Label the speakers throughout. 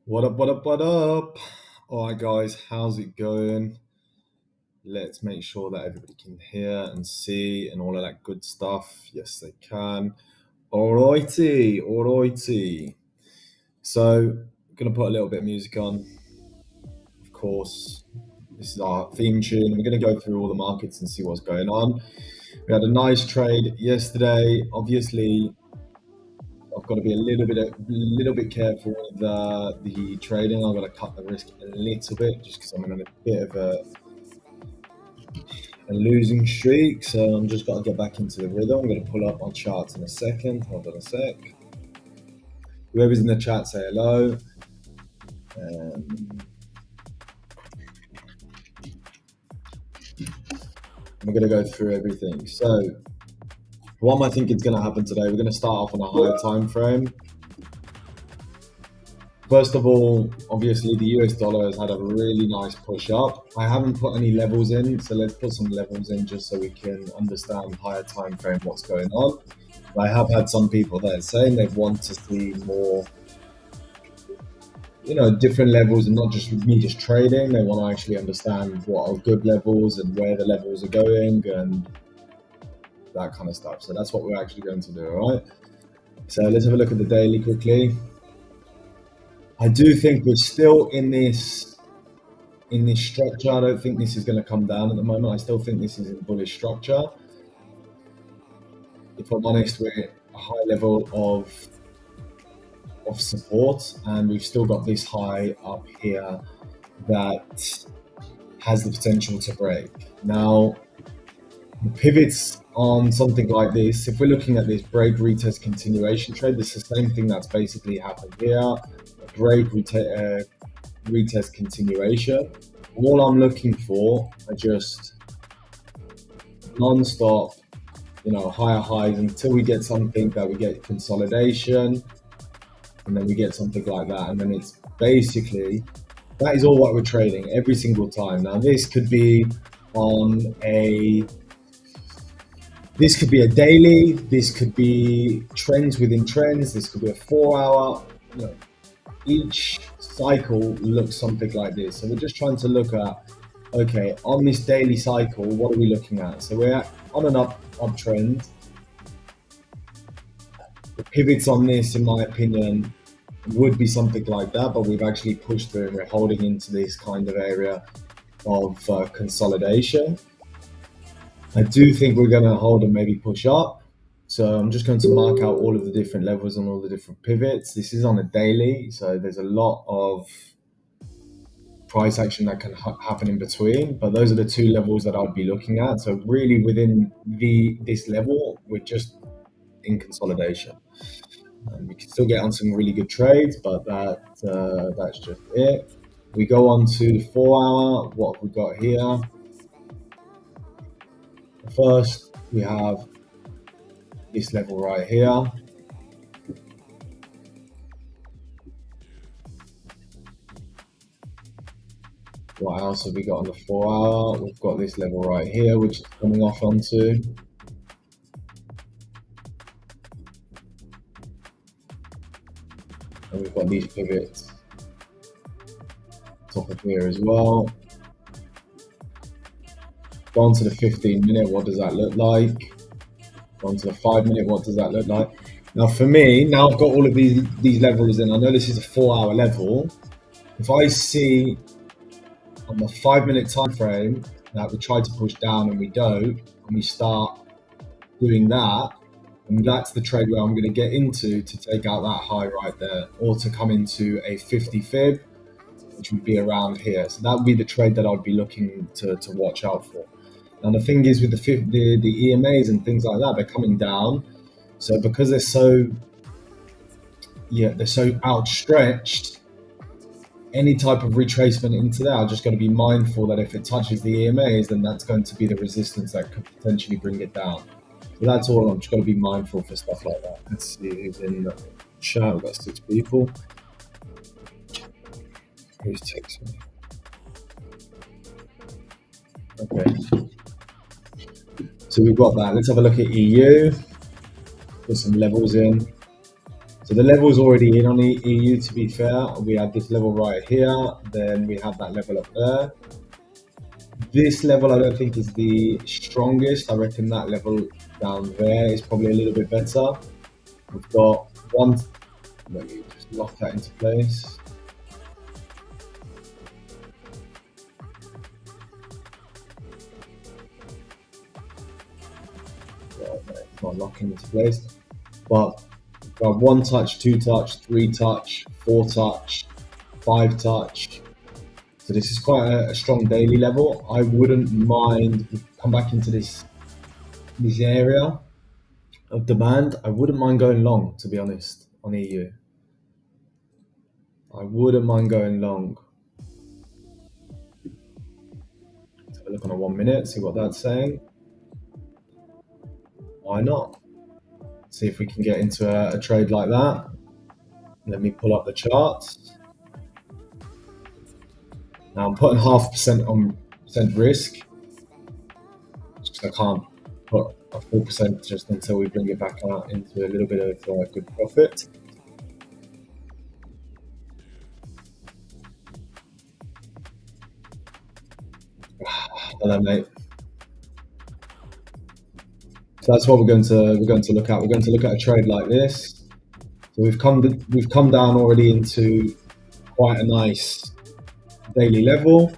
Speaker 1: What up, what up, what up? All right, guys, how's it going? Let's make sure that everybody can hear and see and all of that good stuff. Yes, they can. All righty, all righty. So, I'm going to put a little bit of music on, of course. This is our theme tune. We're going to go through all the markets and see what's going on. We had a nice trade yesterday. Obviously, I've got to be a little bit careful with the trading. I've got to cut the risk a little bit just because I'm in a bit of a losing streak. So I'm just got to get back into the rhythm. I'm going to pull up my charts in a second. Hold on a sec. Whoever's in the chat, say hello. We're going to go through everything. So what am I thinking is going to happen today? We're going to start off on a higher time frame. First of all, obviously the US dollar has had a really nice push up. I haven't put any levels in, so let's put some levels in just so we can understand higher time frame what's going on. I have had some people that are saying they want to see more, different levels and not just me just trading. They want to actually understand what are good levels and where the levels are going and that kind of stuff. So that's what we're actually going to do, all right? So let's have a look at the daily quickly. I do think we're still in this structure. I don't think this is going to come down at the moment. I still think this is a bullish structure. If I'm honest, we're at a high level of support, and we've still got this high up here that has the potential to break. Now, the pivots on something like this, if we're looking at this break, retest, continuation trade, this is the same thing that's basically happened here. Break, retest, continuation. All I'm looking for are just non-stop, higher highs until we get something that we get consolidation, and then we get something like that, and then it's basically that is all what we're trading every single time. Now this could be a daily, this could be trends within trends, this could be a 4-hour. Each cycle looks something like this. So we're just trying to look at, okay, on this daily cycle, what are we looking at? So we're on an uptrend. The pivots on this, in my opinion, would be something like that, but we've actually pushed through and we're holding into this kind of area of consolidation. I do think we're going to hold and maybe push up. So I'm just going to mark out all of the different levels and all the different pivots. This is on a daily, so there's a lot of price action that can happen in between, but those are the two levels that I'd be looking at. So really within this level, we're just in consolidation. We can still get on some really good trades, but that's just it. We go on to the 4-hour. What have we got here? First, we have this level right here. What else have we got on the 4-hour? We've got this level right here, which is coming off onto. And we've got these pivots top of here as well. Go on to the 15-minute, what does that look like? Go on to the 5-minute, what does that look like? Now for me, now I've got all of these levels in. I know this is a 4-hour level. If I see on the 5-minute time frame that we try to push down and we don't, and we start doing that, and that's the trade where I'm going to get into to take out that high right there, or to come into a 50 fib, which would be around here. So that would be the trade that I'd be looking to watch out for. Now the thing is with the EMAs and things like that, they're coming down. So because they're so outstretched, any type of retracement into there, I've just got to be mindful that if it touches the EMAs, then that's going to be the resistance that could potentially bring it down. So that's all. I'm just got to be mindful for stuff like that. Let's see who's in the chat. We've got 6 people. Who's texting me? Okay. So we've got that. Let's have a look at EU. Put some levels in. So the level's already in on EU, to be fair. We had this level right here, then we have that level up there. This level I don't think is the strongest. I reckon that level down there is probably a little bit better. We've got one, let me just lock that into place. It's not locking into place. But we've got 1 touch, 2 touch, 3 touch, 4 touch, 5 touch. So this is quite a strong daily level. I wouldn't mind, if we come back into this area of demand, I wouldn't mind going long, to be honest, on EU. I wouldn't mind going long. Let's have a look on a 1 minute, see what that's saying. Why not? See if we can get into a trade like that. Let me pull up the charts. Now I'm putting 0.5% on percent risk, just because I can't put a 4% just until we bring it back out into a little bit of good profit. Hello, mate. So that's what we're going to look at. We're going to look at a trade like this. So we've come down already into quite a nice daily level.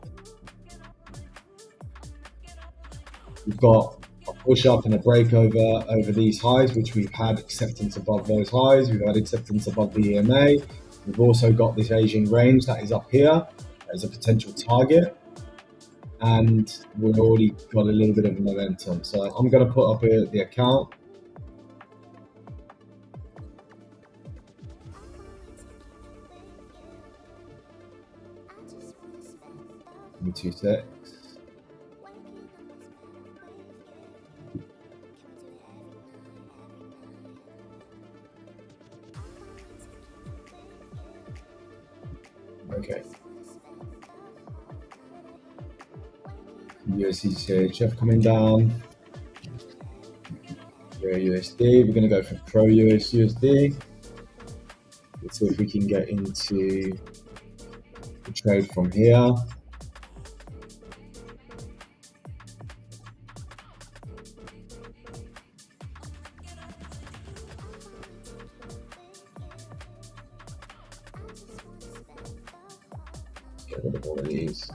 Speaker 1: We've got a push up and a break over these highs, which we've had acceptance above those highs. We've had acceptance above the EMA. We've also got this Asian range that is up here as a potential target. And we've already got a little bit of momentum. So I'm going to put up here the account. Give me 2 secs. Okay. USD CHF coming down. Euro USD. We're going to go for Pro USD. Let's see if we can get into the trade from here. Get rid of all of these.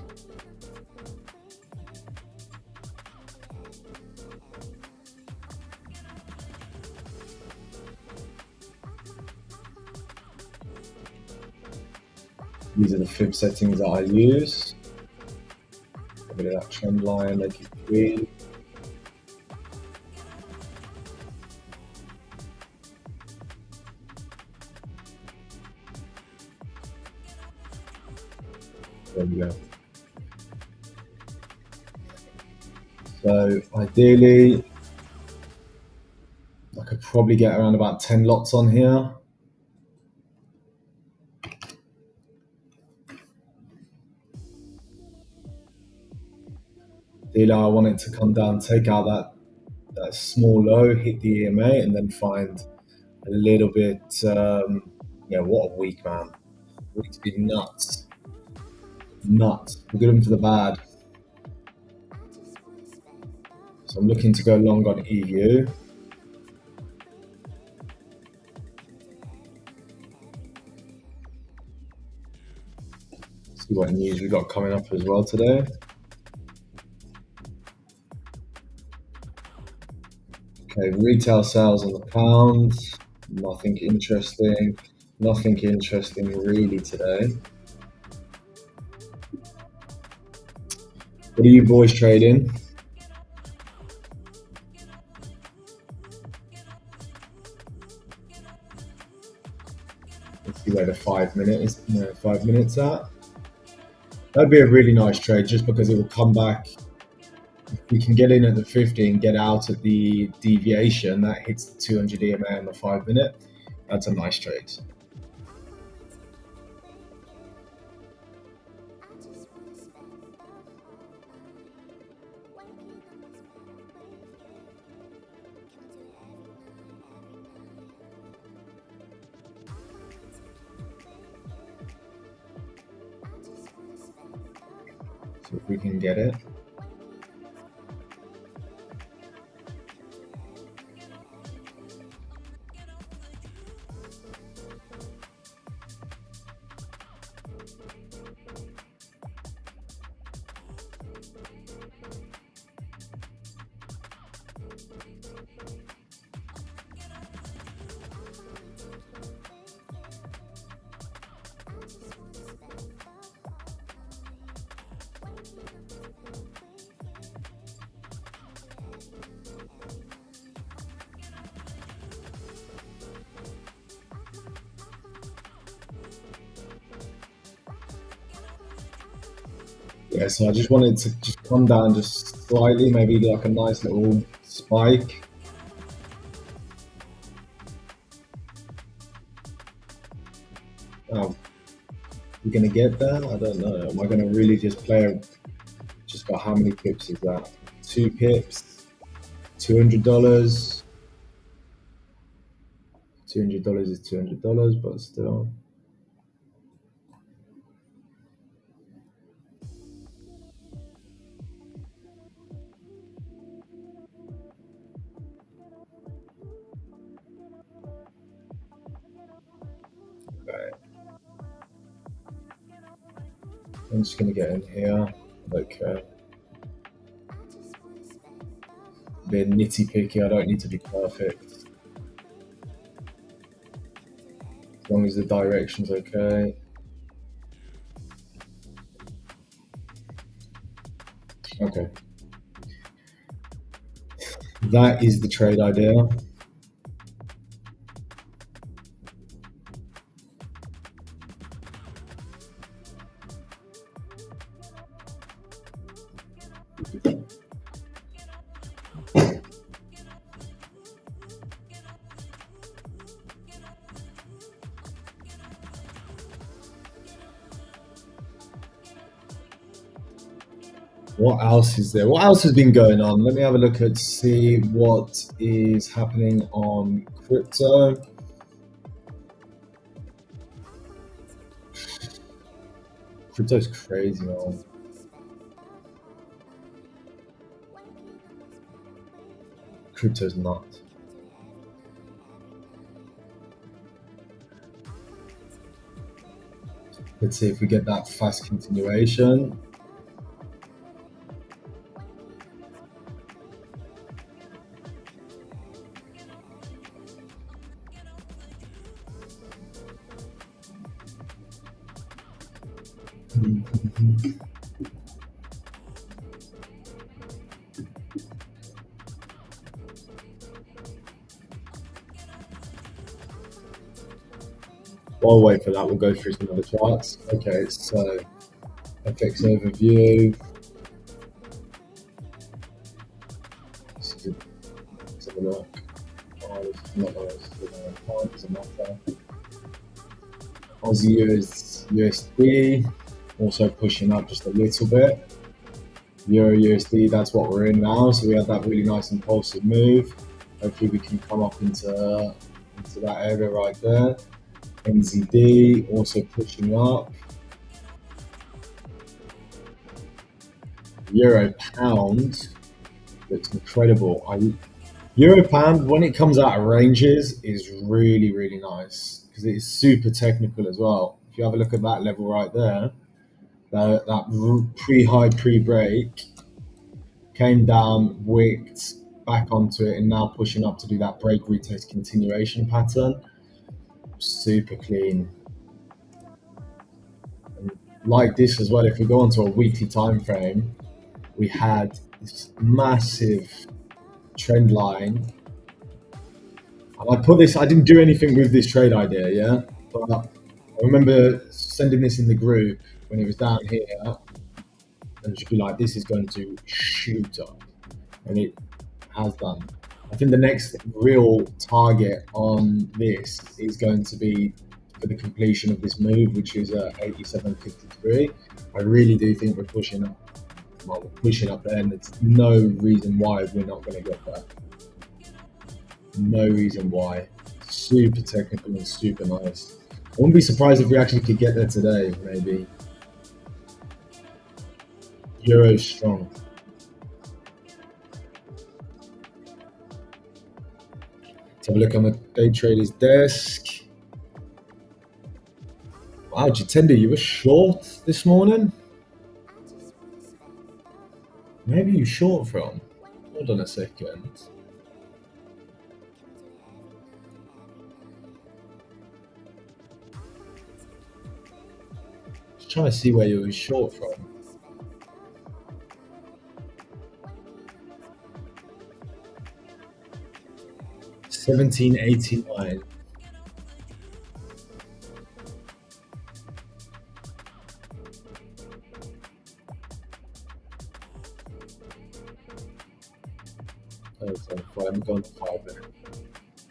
Speaker 1: These are the fib settings that I use. A bit of that trend line, make it green. There we go. So ideally, I could probably get around about 10 lots on here. Ideally, I want it to come down, take out that small low, hit the EMA, and then find a little bit. Yeah, what a week, man! Week to be nuts. We're good for the bad. So I'm looking to go long on EU. See what news we got coming up as well today. Okay, retail sales on the pound. Nothing interesting. Nothing interesting really today. What are you boys trading? Let's see where the 5 minutes at. That'd be a really nice trade just because it will come back. If we can get in at the 50 and get out at the deviation that hits the 200 EMA on the 5 minute, that's a nice trade. if we can get it. Yeah, so I just wanted to just come down just slightly, maybe like a nice little spike. Oh, we're gonna get there? I don't know. Am I gonna really just play? Just got how many pips is that? 2 pips, $200. $200 is $200, but still. Okay. I'm just gonna get in here. Okay. Bit nitty picky. I don't need to be perfect. As long as the direction's okay. Okay. That is the trade idea. What else is there? What else has been going on? Let me have a look at see what is happening on crypto. Crypto's crazy, man. Crypto's nuts. Let's see if we get that fast continuation. While we wait for that, we'll go through some other charts. Okay, so FX overview. Let's have a look. Oh, this is not nice. Doesn't matter. Aussie USD also pushing up just a little bit. Euro USD, that's what we're in now. So we had that really nice impulsive move. Hopefully we can come up into that area right there. NZD also pushing up. Euro pound looks incredible. Euro pound, when it comes out of ranges, is really, really nice because it's super technical as well. If you have a look at that level right there, that pre-high, pre-break came down, wicked back onto it, and now pushing up to do that break retest continuation pattern. Super clean. And like this as well, if we go onto a weekly time frame, we had this massive trend line. And I didn't do anything with this trade idea, yeah? But I remember sending this in the group when it was down here and just be like, this is going to shoot up. And it has done. I think the next real target on this is going to be for the completion of this move, which is 87.53. I really do think we're pushing up. Well, we're pushing up there, and there's no reason why we're not going to get that. No reason why. Super technical and super nice. I wouldn't be surprised if we actually could get there today, maybe. Euro strong. Let's have a look on the day trader's desk. Wow, Jitender, you were short this morning? Maybe you short from? Hold on a second. Just trying to see where you were short from. $17.89. I'm going to 5 minutes.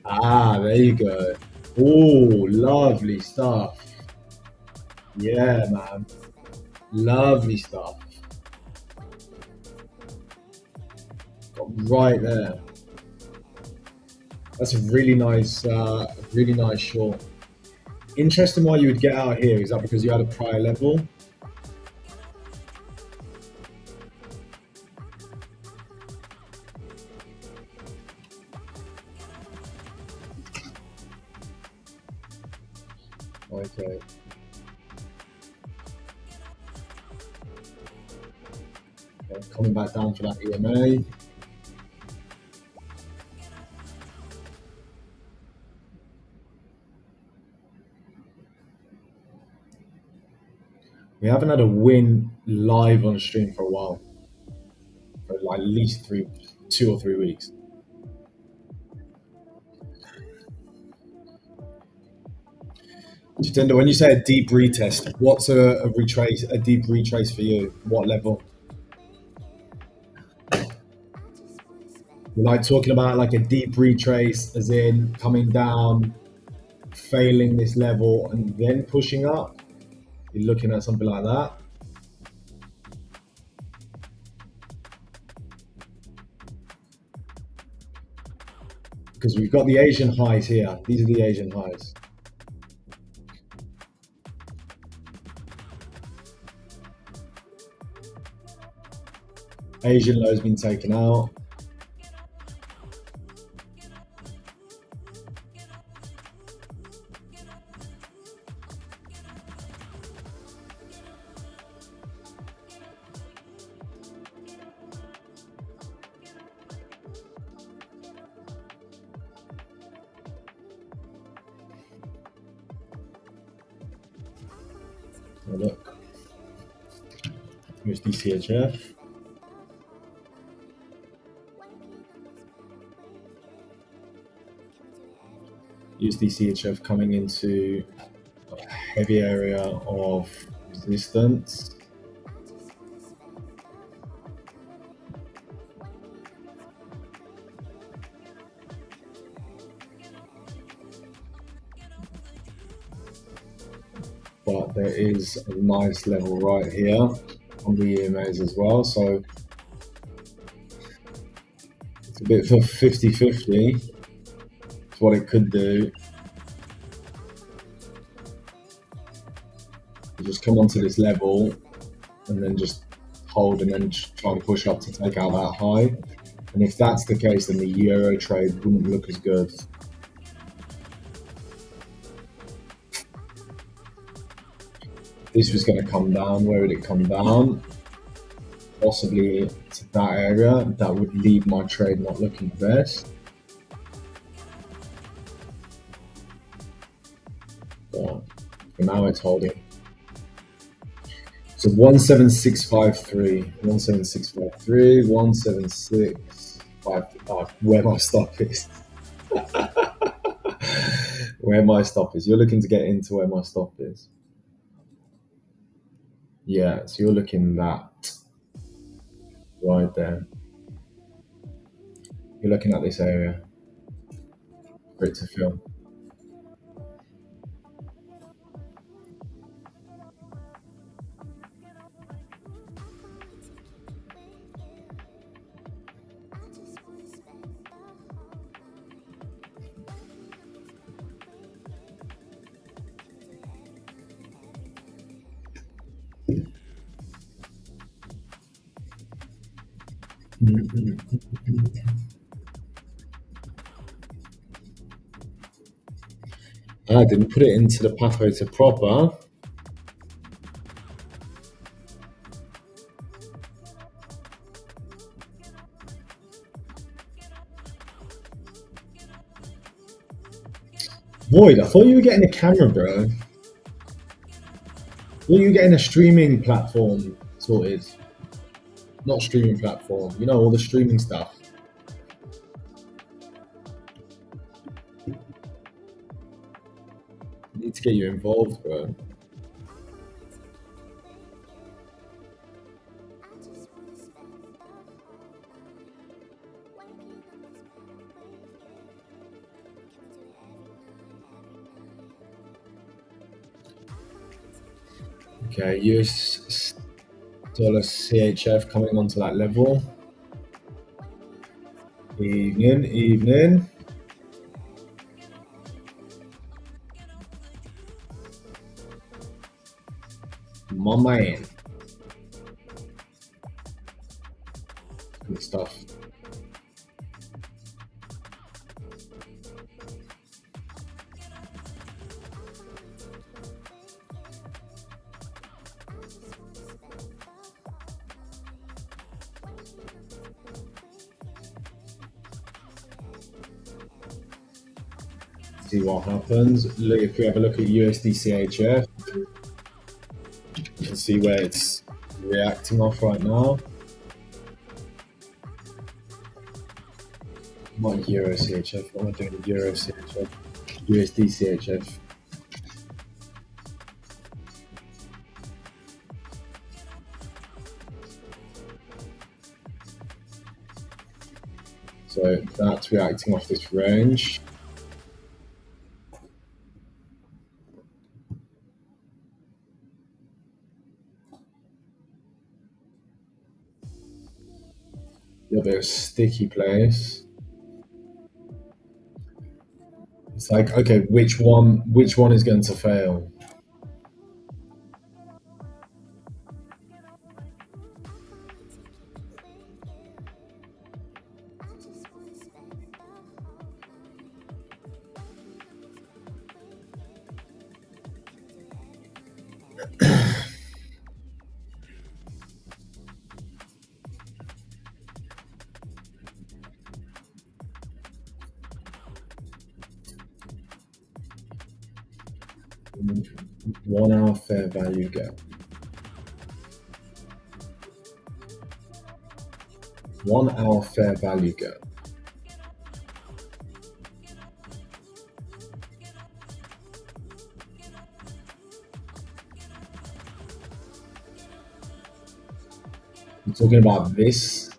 Speaker 1: Ah, there you go. Oh, lovely stuff. Yeah, man. Lovely stuff. Got right there. That's a really nice short. Interesting why you would get out here. Is that because you had a prior level? Okay. Okay, coming back down for that EMA. We haven't had a win live on stream for a while. For like at least 2 or 3 weeks. Jitender, when you say a deep retest, what's a deep retrace for you? What level? You're like talking about like a deep retrace, as in coming down, failing this level, and then pushing up? You're looking at something like that? Because we've got the Asian highs here. These are the Asian highs. Asian low has been taken out. Oh, look. Here's DCHF. Use DCHF coming into a heavy area of resistance. But there is a nice level right here on the EMAs as well. So it's a bit for 50-50. It's what it could do. You just come onto this level and then just hold and then try to push up to take out that high. And if that's the case, then the euro trade wouldn't look as good. This was going to come down. Where would it come down? Possibly to that area. That would leave my trade not looking the best. But for now, it's holding. So 17653, 17653, 17653. Where my stop is. Where my stop is. You're looking to get into where my stop is. Yeah, so you're looking that right there. You're looking at this area for it to fill. I didn't put it into the pathway to proper. Void, I thought you were getting a camera, bro. I thought you were getting a streaming platform sorted. Not streaming platform, you know, all the streaming stuff. I need to get you involved, bro. Okay, US dollar CHF coming onto that level. Evening, evening. My man. Good stuff. See what happens. Look, if we have a look at USD CHF, you can see where it's reacting off right now. Not Euro CHF. What am I doing? Euro CHF, USD CHF. So that's reacting off this range. A little bit of sticky place. It's like, okay, which one is going to fail? One hour fair value gap. 1 hour fair value gap. I'm talking about this.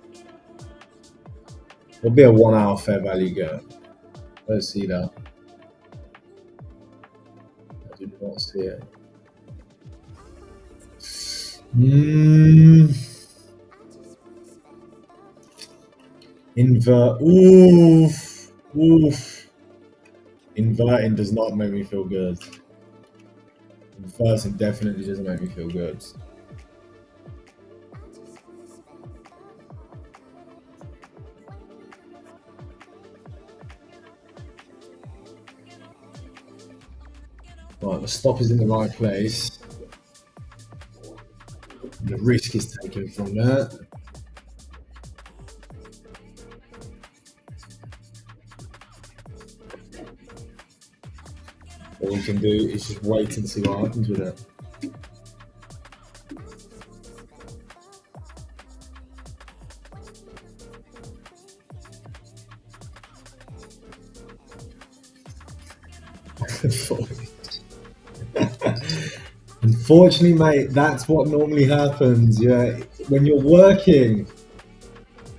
Speaker 1: Will be a 1 hour fair value gap. Let's see that. I do not see it. Invert. Oof. Oof. Inverting does not make me feel good. Inverting definitely doesn't make me feel good. Right, the stop is in the right place. The risk is taken from there. All we can do is just wait and see what happens with it. Unfortunately, mate, that's what normally happens. Yeah, when you're working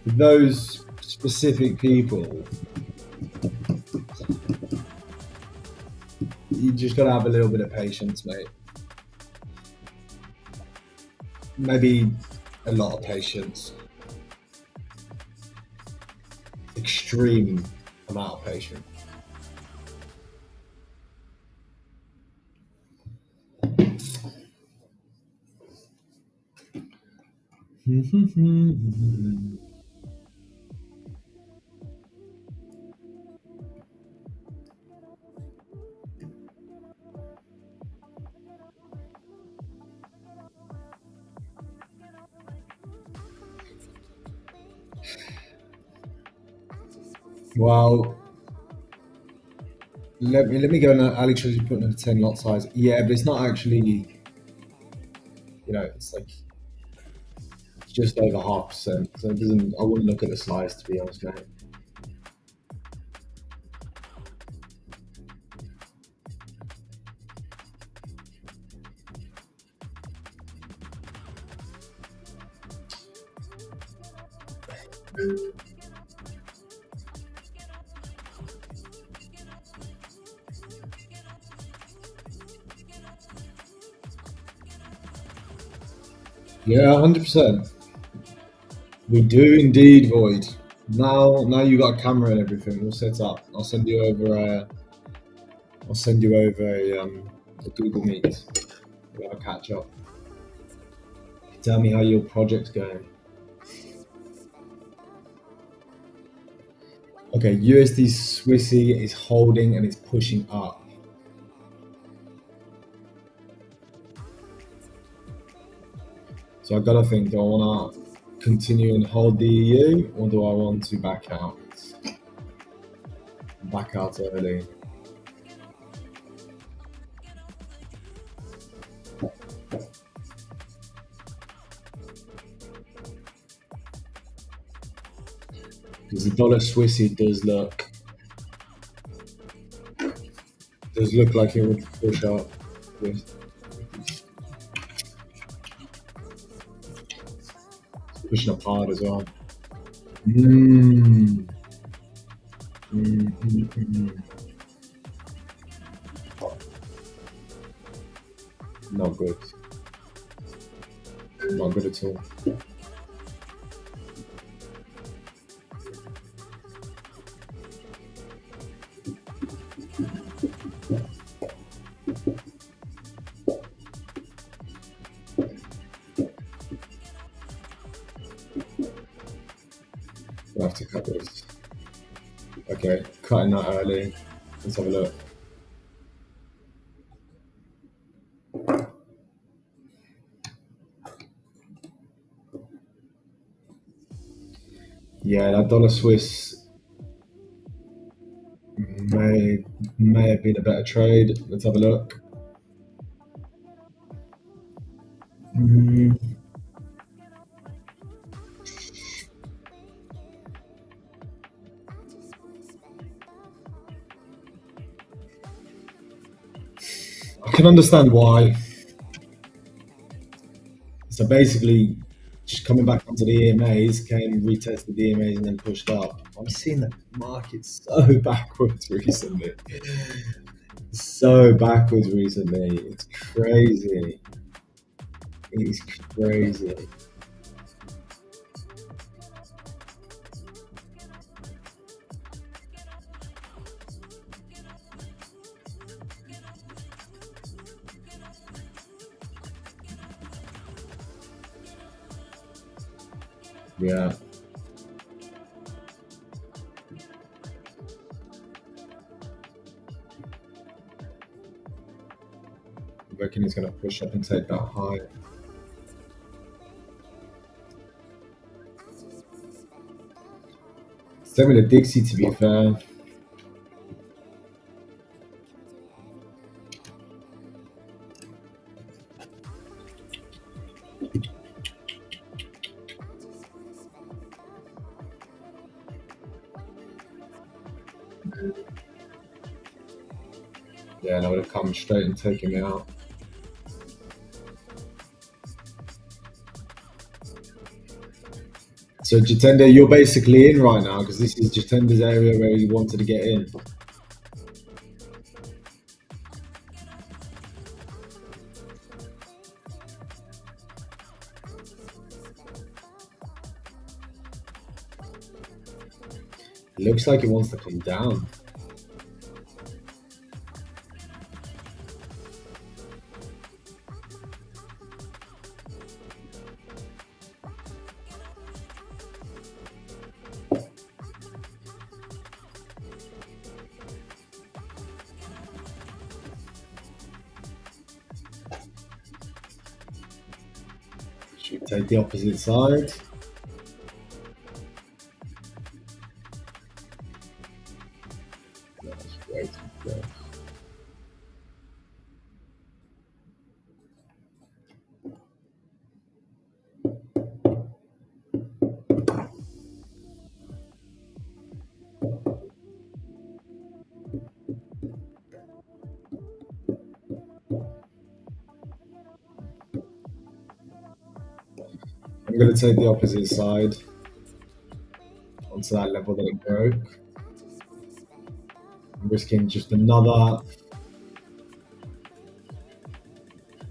Speaker 1: with those specific people, you just gotta have a little bit of patience, mate. Maybe a lot of patience. Extreme amount of patience. Well, let me go. And Ali Treasury putting in a 10 lot size. Yeah, but it's not actually. It's like just over 0.5%. So it doesn't. I wouldn't look at the slice to be honest, mate. Yeah, 100%. We do indeed, Void. Now you got a camera and everything. We'll set up. I'll send you over a. I'll send you over a Google Meet. We'll have a catch up. Tell me how your project's going. Okay, USD Swissy is holding and it's pushing up. So I gotta think, do I wanna continue and hold the EU or do I want to back out? Back out early. Because the dollar Swissy does look like it would push up. It's pushing up hard as well. Mm. Mm, mm, mm. Not good. Not good at all. We'll have to cut this. Okay, cutting that early. Let's have a look. Yeah, that dollar Swiss may have been a better trade. Let's have a look. Mm, I can understand why. So basically, just coming back onto the EMAs, came retested the EMAs and then pushed up. I'm seeing the market so backwards recently. So backwards recently. It's crazy. It's crazy. Yeah. I reckon he's going to push up and take that high. Same with the Dixie, to be fair. Yeah, and I would have come straight and taken me out. So Jitender, you're basically in right now because this is Jitender's area where he wanted to get in. It looks like he wants to come down. Should we take the opposite side? I'm going to take the opposite side onto that level that it broke. I'm risking just another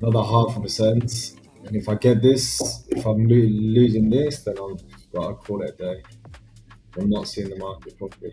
Speaker 1: 0.5%. And if I get this, if I'm losing this, then I'll call it a day. I'm not seeing the market properly.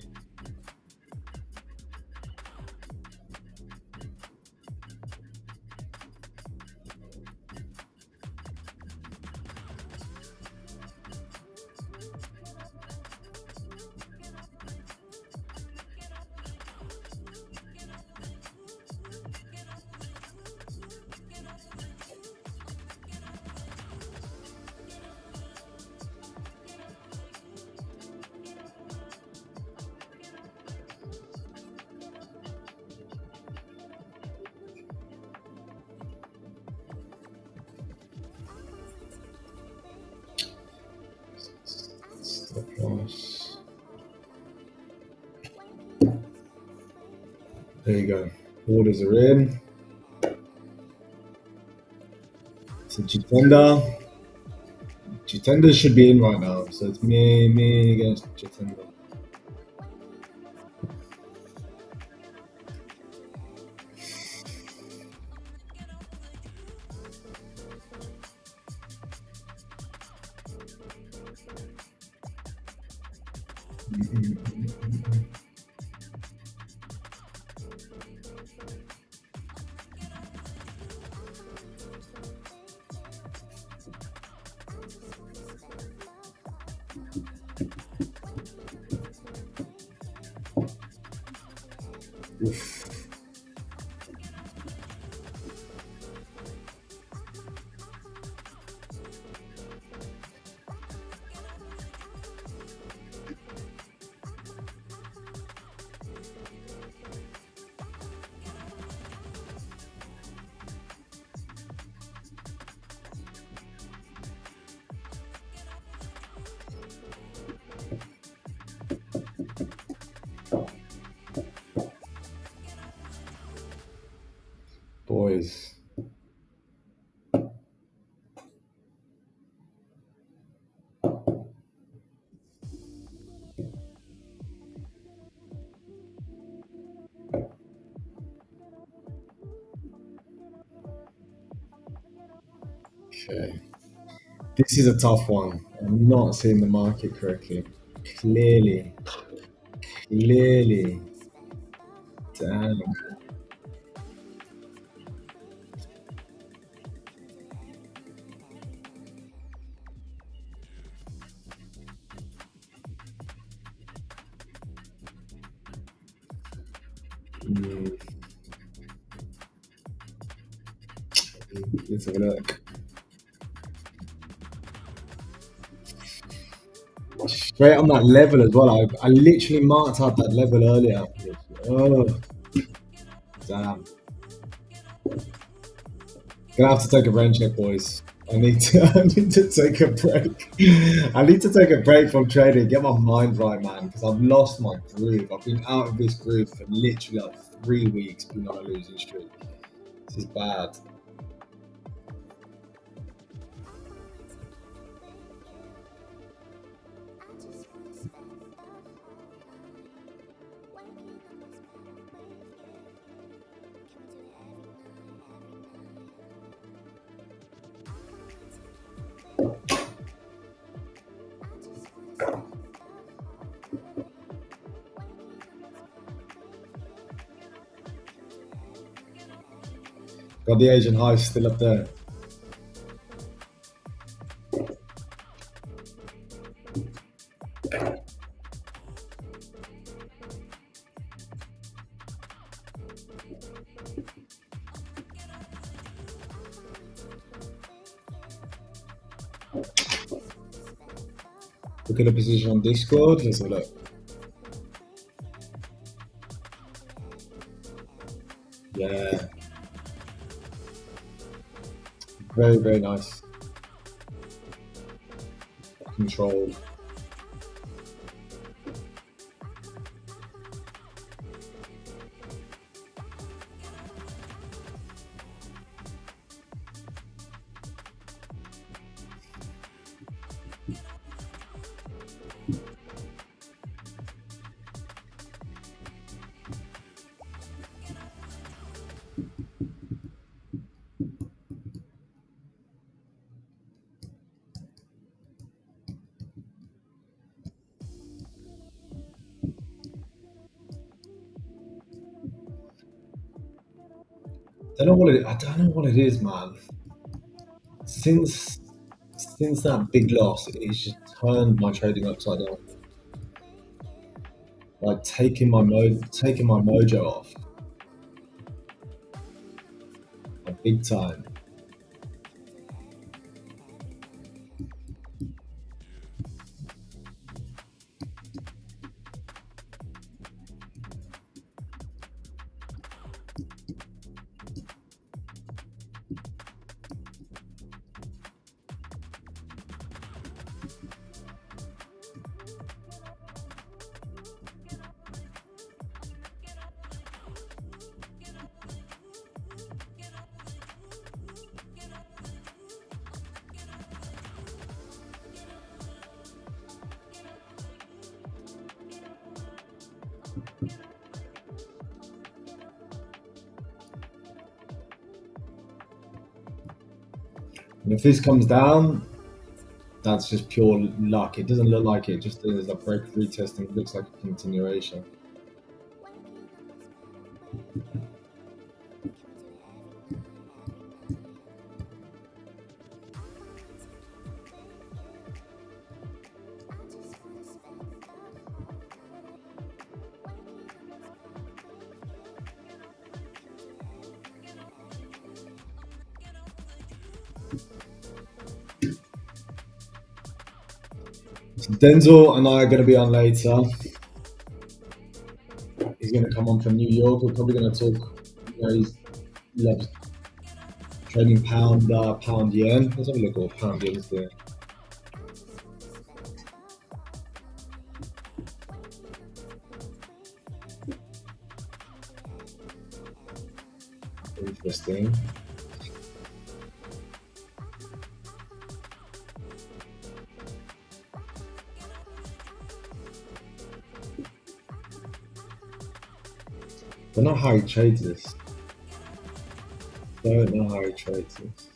Speaker 1: Stop loss. There you go. Orders are in. So Jitenda. Jitenda should be in right now. So it's me against Jitenda. Oof. Boys. Okay. This is a tough one. I'm not seeing the market correctly. Clearly. Damn. Let's have a look. Straight on that level as well. I literally marked out that level earlier. Oh, damn. Gonna have to take a rain check, boys. I need to take a break. I need to take a break from trading, get my mind right, man, because I've lost my groove. I've been out of this groove for literally like 3 weeks, been on a losing streak. This is bad. Got the Asian highs still up there. Look at the position on Discord. Let's have a look. Yeah. Very, very nice. Control. don't know what I don't know what it is, man. Since that big loss, it's just turned my trading upside down. Like taking my mojo off. Like, big time. And if this comes down, that's just pure luck. It doesn't look like it. Just is a break retesting. It looks like a continuation. So Denzel and I are going to be on later. He's going to come on from New York. We're probably going to talk. He loves trading pound yen. Let's have a look at what pound yen is doing. Interesting. Don't know how he trades this. Don't know how he trades this.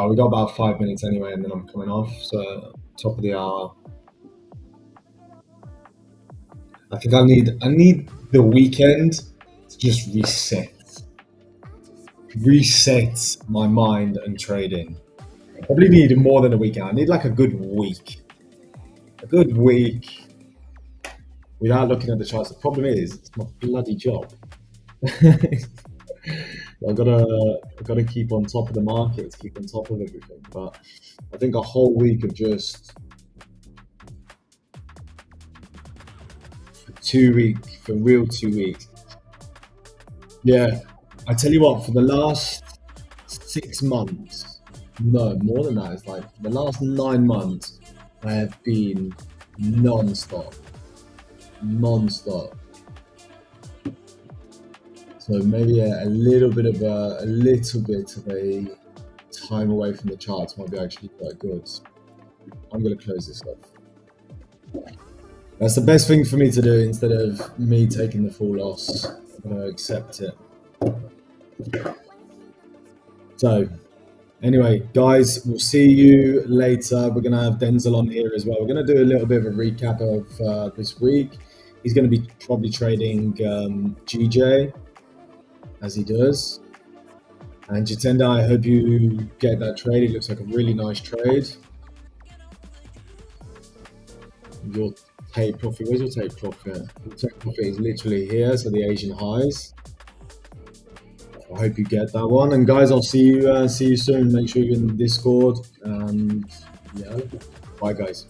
Speaker 1: We got about 5 minutes anyway, and then I'm coming off. So top of the hour. I think I need the weekend to just reset my mind and trading. I probably need more than a weekend. I need like a good week without looking at the charts. The problem is it's my bloody job. I gotta keep on top of the markets, keep on top of everything. But I think a whole week of just 2 weeks, for real 2 weeks. Yeah, I tell you what, for the last 6 months, no, more than that, it's like for the last 9 months, I have been non-stop. So maybe a little bit of a time away from the charts might be actually quite good. I'm going to close this off. That's the best thing for me to do instead of me taking the full loss. I'm going to accept it. So anyway, guys, we'll see you later. We're going to have Denzel on here as well. We're going to do a little bit of a recap of this week. He's going to be probably trading GJ, as he does. And Jitenda, I hope you get that trade. It looks like a really nice trade. Your take profit, where's your take profit? Your take profit is literally here, so the Asian highs. I hope you get that one. And guys, I'll see you soon. Make sure you're in the Discord. And yeah, bye guys.